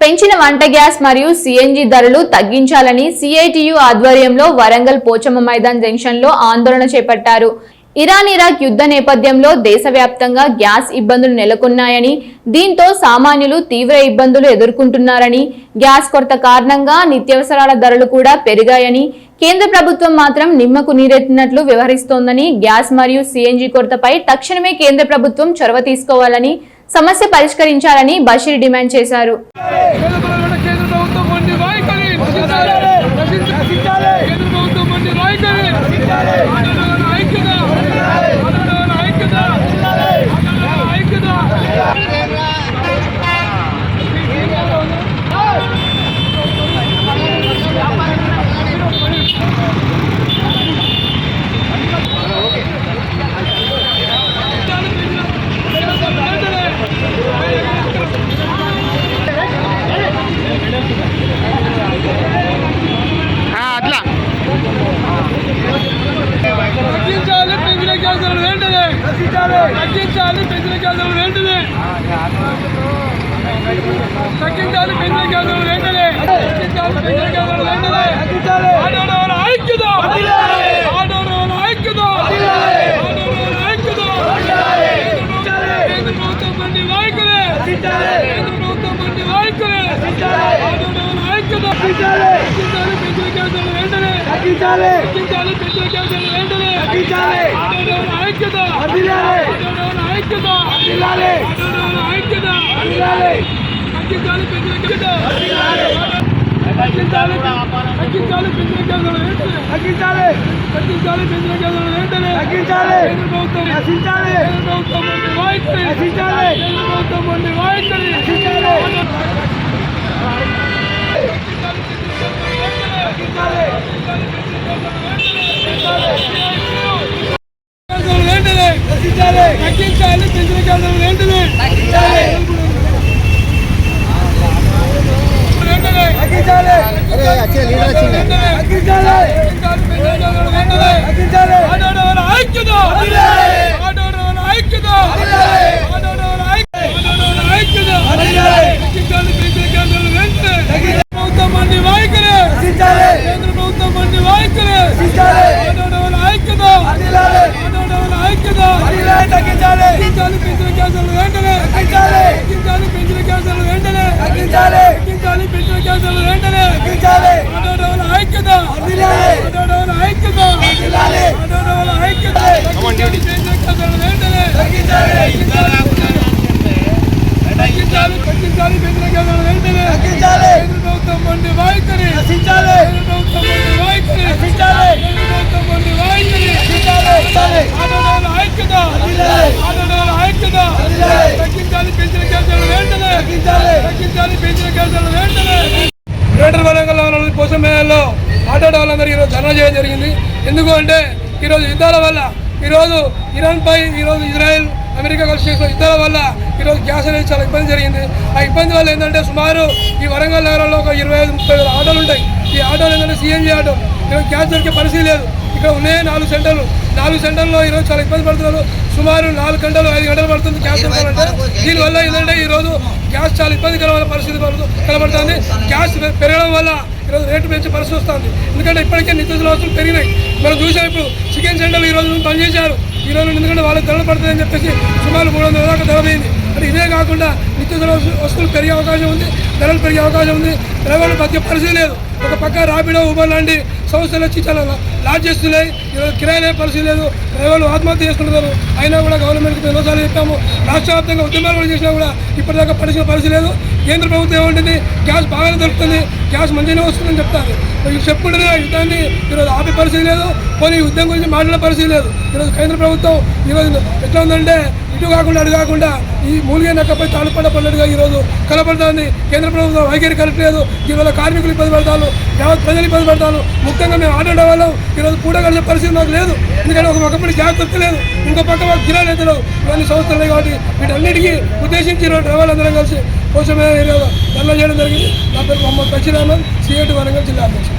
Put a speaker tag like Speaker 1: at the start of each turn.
Speaker 1: పెంచిన వంట గ్యాస్ మరియు సిఎన్జి ధరలు తగ్గించాలని సిఐటియు ఆధ్వర్యంలో వరంగల్ పోచమ్మ మైదాన్ జంక్షన్లో ఆందోళన చేపట్టారు. ఇరాన్-ఇరాక్ యుద్ధ నేపథ్యంలో దేశవ్యాప్తంగా గ్యాస్ ఇబ్బందులు నెలకొన్నాయని, దీంతో సామాన్యులు తీవ్ర ఇబ్బందులు ఎదుర్కొంటున్నారని, గ్యాస్ కొరత కారణంగా నిత్యావసరాల ధరలు కూడా పెరిగాయని, కేంద్ర ప్రభుత్వం మాత్రం నిమ్మకు నీరెత్తినట్లు వ్యవహరిస్తోందని, గ్యాస్ మరియు సిఎన్జి కొరతపై తక్షణమే కేంద్ర ప్రభుత్వం చొరవ తీసుకోవాలని, సమస్య పరిష్కరించాలని బషీర్ డిమాండ్ చేశారు.
Speaker 2: గ్రేటర్ వరంగల్ కోసం ఆటో డ్రైవర్లందరూ ఈరోజు ధర్నా చేయడం జరిగింది. ఎందుకు అంటే ఈరోజు యుద్ధాల వల్ల, ఈరోజు ఇరాన్పై, ఈరోజు ఇజ్రాయెల్ అమెరికా కలిసి చేసిన యుద్ధాల వల్ల ఈరోజు గ్యాస్ అనేది చాలా ఇబ్బంది జరిగింది. ఆ ఇబ్బంది వల్ల ఏంటంటే సుమారు ఈ వరంగల్ నగరంలో ఒక 25-30 ఆటోలు ఉంటాయి. ఈ ఆటోలు ఏంటంటే సిఎన్జి ఆటో. ఈరోజు గ్యాస్ దొరికే పరిస్థితి లేదు. ఇక్కడ ఉన్నాయి 4 సెంటర్లు. 4 సెంటర్లో ఈరోజు చాలా ఇబ్బంది పడుతున్నారు. సుమారు 4 గంటలు 5 గంటలు పడుతుంది గ్యాస్ దొరకాలంటే. దీనివల్ల ఏంటంటే ఈరోజు గ్యాస్ చాలా ఇబ్బందికరమైన పరిస్థితి కనబడుతుంది. గ్యాస్ పెరగడం వల్ల ఈరోజు రేటు పెంచే పరిస్థితి వస్తుంది. ఎందుకంటే ఇప్పటికే నిత్యావసర వస్తువులు పెరిగినాయి. మనం చూసాం, ఇప్పుడు చికెన్ సెంటర్లు ఈరోజు పనిచేశారు. ఈరోజు ఎందుకంటే వాళ్ళకి ధరలు పడుతుందని చెప్పేసి సుమారు 300 దాకా ధర పోయింది. అంటే ఇదే కాకుండా నిత్యావసర వస్తువులు పెరిగే అవకాశం ఉంది, ధరలు పెరిగే అవకాశం ఉంది. డ్రైవర్లు బతికే పరిస్థితి లేదు. ఒక పక్క రాపిడో, ఊబర్ లాంటి సంస్థలు వచ్చి చాలా లాడ్ చేస్తున్నాయి. ఈరోజు కిరాయిలే పరిస్థితి లేదు. డ్రైవర్లు ఆత్మహత్య చేసుకుంటున్నారు. అయినా కూడా గవర్నమెంట్కి ఎన్నోసార్లు చెప్పాము. రాష్ట్ర వ్యాప్తంగా ఉద్యమాలు కూడా చేసినా కూడా ఇప్పటిదాకా పరిస్థితి పరిస్థితి లేదు. కేంద్ర ప్రభుత్వం ఏమంటుంది, గ్యాస్ బాగానే దొరుకుతుంది, గ్యాస్ మంచిగానే వస్తుందని చెప్తారు. చెప్పుకుంటే యుద్ధాన్ని ఈరోజు ఆపే పరిస్థితి లేదు. పోనీ యుద్ధం గురించి మాట్లాడే పరిస్థితి లేదు. ఈరోజు కేంద్ర ప్రభుత్వం ఈరోజు ఎట్లా ఉందంటే, ఇటు కాకుండా అటు కాకుండా ఈ మూలిగే నక్కపై తాళుపడ్డ పడినట్టుగా ఈరోజు కనపడుతుంది. కేంద్ర ప్రభుత్వం వైఖరి కరెక్ట్ లేదు. ఈరోజు కార్మికులు ఇబ్బంది పడతారు, యావత్ ప్రజలు ఇబ్బంది పడతారు. ముఖ్యంగా మేము ఆటో వాళ్ళం ఈరోజు పూట కలిసే పరిస్థితి మాకు లేదు. ఎందుకంటే ఒకప్పుడు గ్యాస్ దొరకలేదు, ఇంకో పక్క మాకు కిరాలు అయితే ఇవన్నీ సంస్థలు కాబట్టి వీటన్నిటికీ ఉద్దేశించి ఈరోజు డ్రైవర్లందరం కలిసి పోషణ ఏరియాలో ధర్నా చేయడం జరిగింది. నా పేరు మొహమ్మద్ బషీర్ అహ్మద్, సిఐటి వరంగల్ జిల్లా అధ్యక్షుడు.